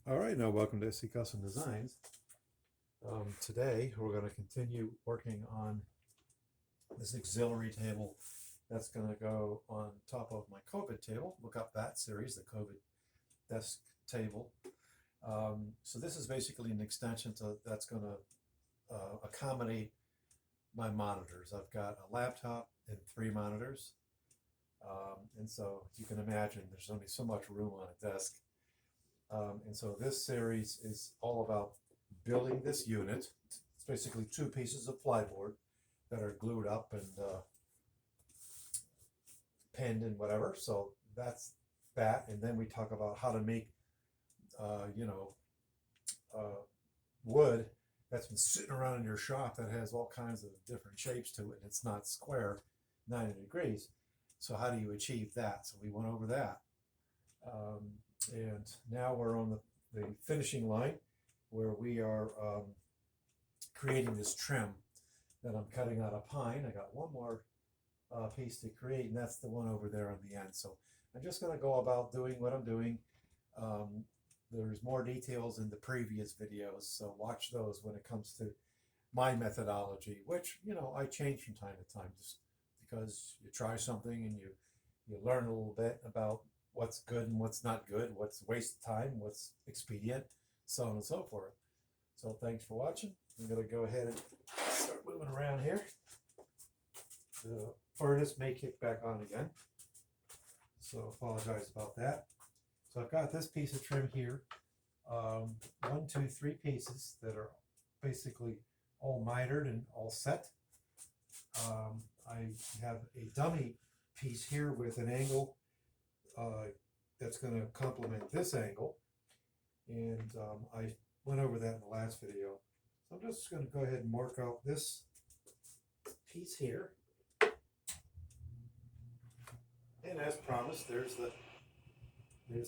All right, now welcome to SC Custom Designs. Today we're going to continue working on this auxiliary table that's going to go on top of my corvid table. Look up that series, the corvid desk table. So this is basically an extension that's going to accommodate my monitors. I've got a laptop and 3 monitors, and so you can imagine there's only so much room on a desk. And so this series is all about building this unit. It's basically 2 pieces of plyboard that are glued up and pinned and whatever. So that's that. And then we talk about how to make, wood that's been sitting around in your shop that has all kinds of different shapes to it. And it's not square, 90 degrees. So how do you achieve that? So we went over that. And now we're on the finishing line where we are creating this trim that I'm cutting out of pine. I got one more piece to create, and that's the one over there on the end. So I'm just going to go about doing what I'm doing. There's more details in the previous videos, so watch those when it comes to my methodology, which, I change from time to time just because you try something and you learn a little bit about what's good and what's not good, what's a waste of time, what's expedient, so on and so forth. So thanks for watching. I'm going to go ahead and start moving around here. The furnace may kick back on again, so apologize about that. So I've got this piece of trim here, 1, 2, 3 pieces that are basically all mitered and all set. I have a dummy piece here with an angle that's going to complement this angle, and I went over that in the last video. So I'm just going to go ahead and mark out this piece here, and as promised, there's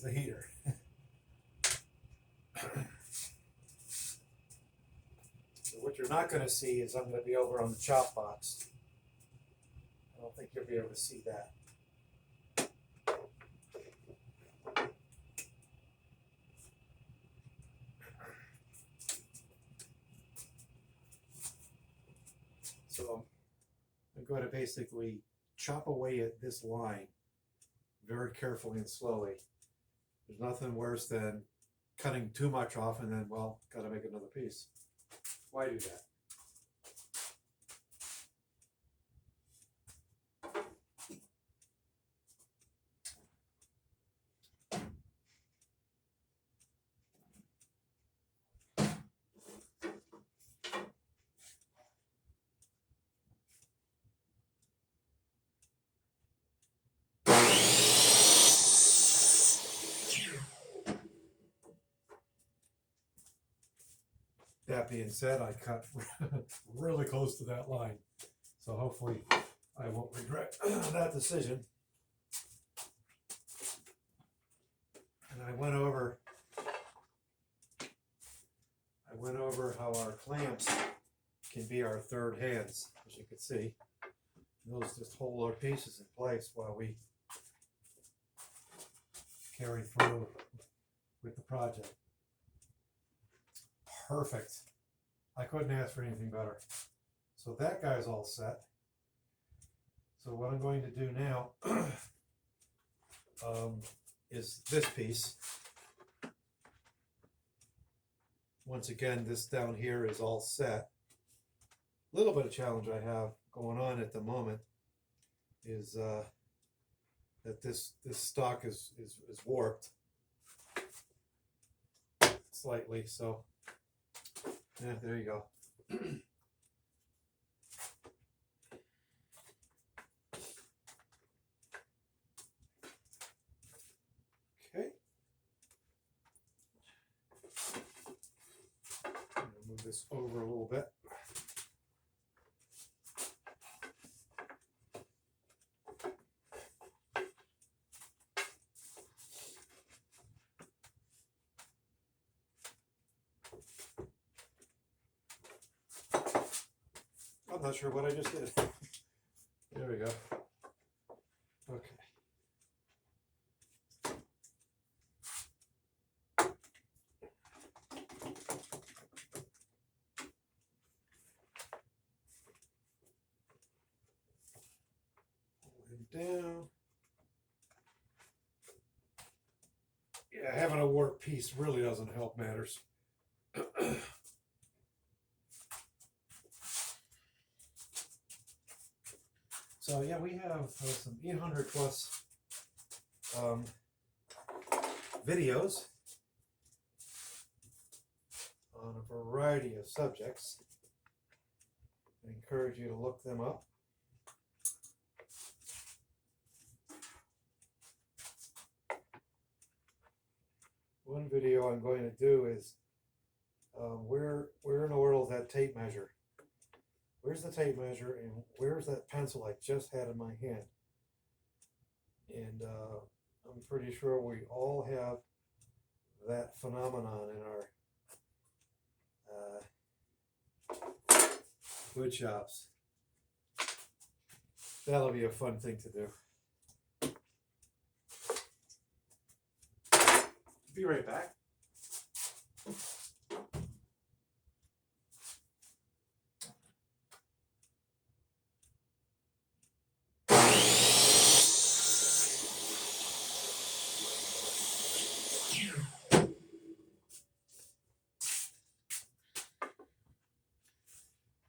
the heater. So what you're not going to see is I'm going to be over on the chop box. I don't think you'll be able to see that. So I'm going to basically chop away at this line very carefully and slowly. There's nothing worse than cutting too much off and then, well, got to make another piece. Why do that? That being said, I cut really close to that line. So hopefully I won't regret that decision. And I went over how our clamps can be our third hands, as you can see. Those just hold our pieces in place while we carry through with the project. Perfect. I couldn't ask for anything better. So that guy's all set. So what I'm going to do now is this piece. Once again, this down here is all set. A little bit of challenge I have going on at the moment is that this stock is warped slightly. So yeah, there you go. Okay. I'm gonna move this over a little bit. I'm not sure what I just did. There we go. Okay. Yeah, having a warped piece really doesn't help matters. So yeah, we have some 800 plus videos on a variety of subjects. I encourage you to look them up. One video I'm going to do is where in the world is that tape measure? Where's the tape measure and where's that pencil I just had in my hand? And I'm pretty sure we all have that phenomenon in our wood shops. That'll be a fun thing to do. Be right back.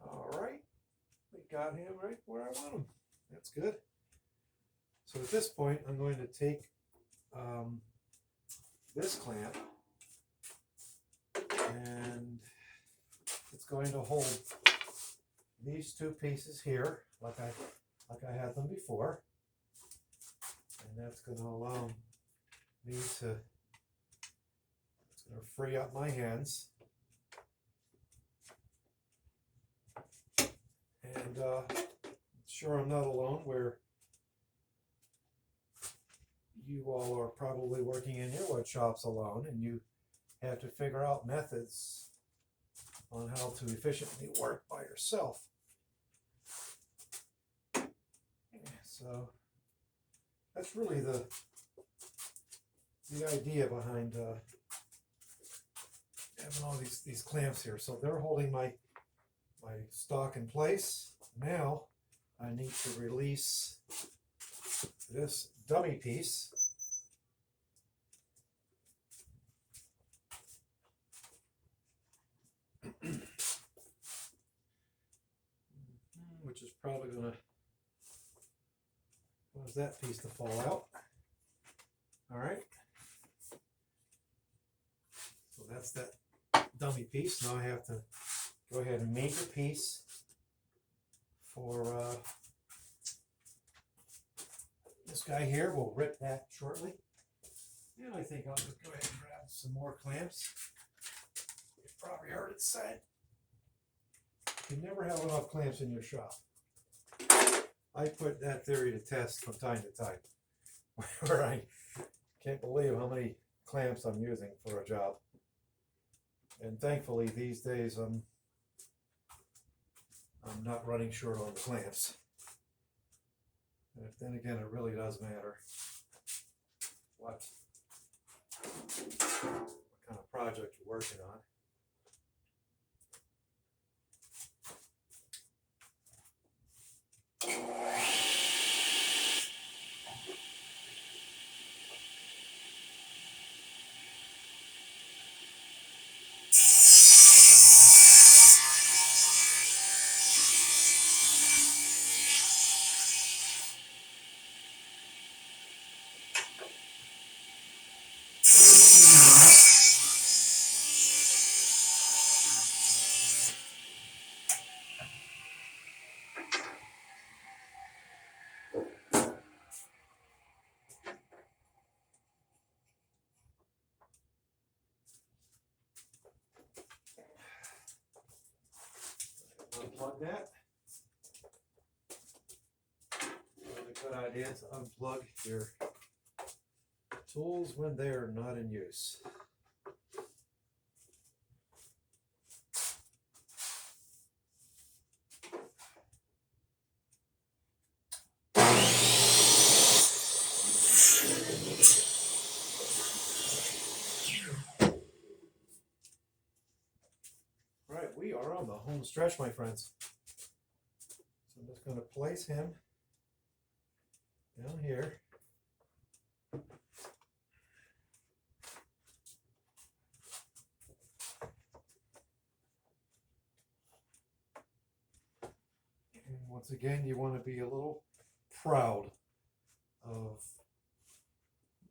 All right, we got him right where I want him. That's good. So at this point, I'm going to take this clamp and it's going to hold these two pieces here like I had them before, and that's going to allow me to, it's going to free up my hands, and sure I'm not alone where you all are probably working in your wood shops alone and you have to figure out methods on how to efficiently work by yourself. So that's really the idea behind having all these clamps here. So they're holding my stock in place. Now I need to release this dummy piece. Which is probably going to cause that piece to fall out. All right. So that's that dummy piece. Now I have to go ahead and make a piece for this guy here. We'll rip that shortly. And I think I'll just go ahead and grab some more clamps. You've probably heard it said, you never have enough clamps in your shop. I put that theory to test from time to time, where I can't believe how many clamps I'm using for a job. And thankfully these days I'm not running short on the clamps. And then again, it really does matter what kind of project you're working on. Unplug that. It's a good idea to unplug your tools when they are not in use. All right, we are on the home stretch, my friends. So I'm just going to place him down here. once again, you want to be a little proud of,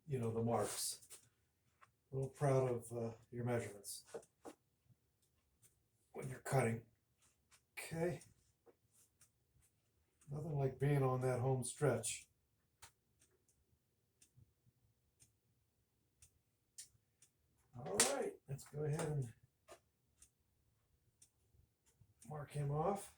you know, the marks. A little proud of your measurements when you're cutting. Okay. Nothing like being on that home stretch. All right, let's go ahead and mark him off.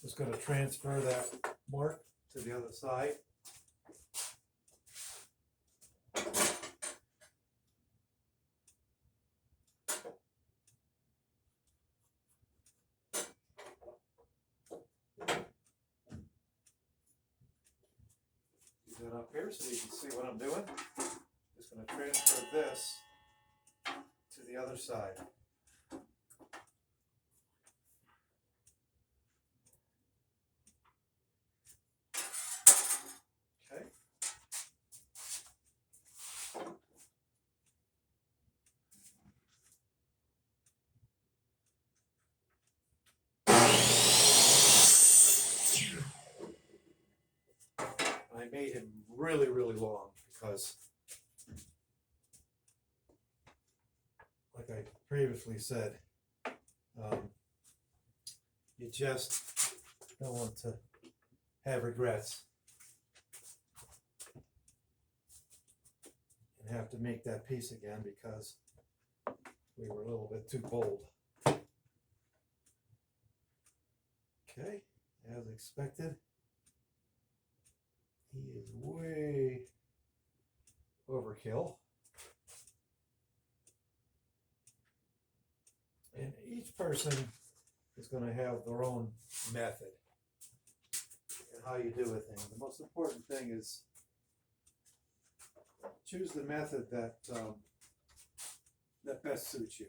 Just going to transfer that mark to the other side. Use that up here so you can see what I'm doing. Just going to transfer this to the other side. Okay. I made him really, really long because, like I previously said, you just don't want to have regrets and have to make that piece again because we were a little bit too bold. Okay, as expected. He is way overkill. And each person is going to have their own method and how you do a thing. The most important thing is choose the method that that best suits you.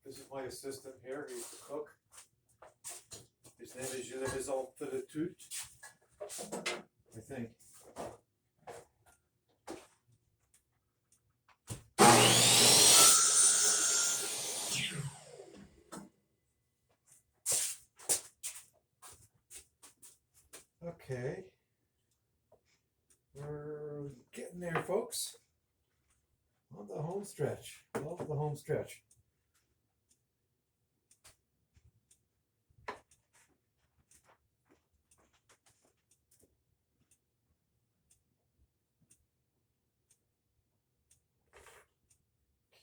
This is my assistant here. He's the cook. His name is Jean-Maison Filetut, I think. Okay. We're getting there, folks. On the home stretch. Love the home stretch.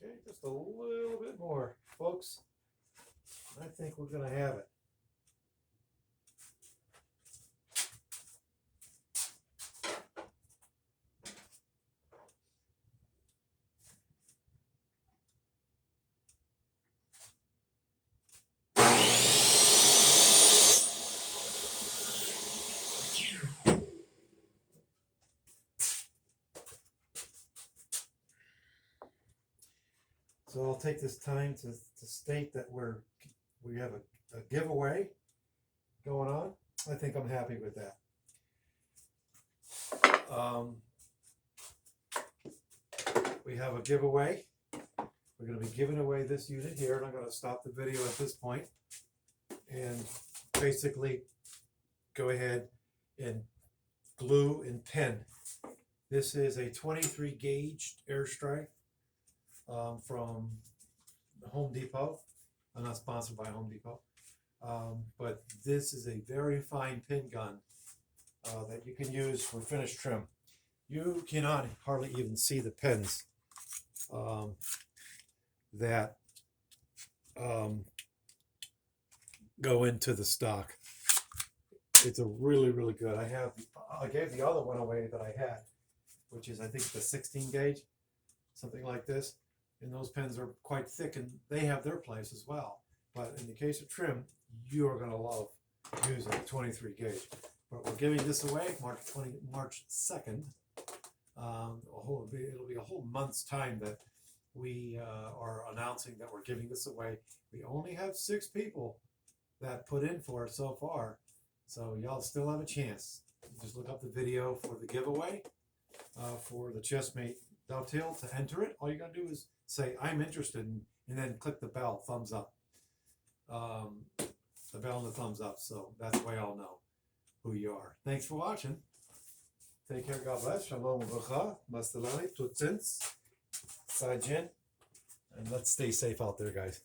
Okay, just a little bit more, folks. I think we're going to have it. So I'll take this time to state that we have a giveaway going on. I think I'm happy with that. We have a giveaway. We're going to be giving away this unit here, and I'm going to stop the video at this point and basically go ahead and glue and pin. This is a 23 gauge airstrike from Home Depot. I'm not sponsored by Home Depot, but this is a very fine pin gun that you can use for finished trim. You cannot hardly even see the pins that go into the stock. It's a really, really good. I gave the other one away that I had, which is I think the 16 gauge, something like this. And those pens are quite thick and they have their place as well. But in the case of trim, you are going to love using a 23 gauge. But we're giving this away March 2nd. It'll be a whole month's time that we are announcing that we're giving this away. We only have 6 people that put in for it so far, so y'all still have a chance. Just look up the video for the giveaway for the chestmate dovetail to enter it. All you gotta do is say I'm interested, and then click the bell, thumbs up, the bell and the thumbs up, so that's the way I'll know who you are. Thanks for watching. Take care, God bless. Shalom uvracha, mastalani, tutzins, sajin, and let's stay safe out there, guys.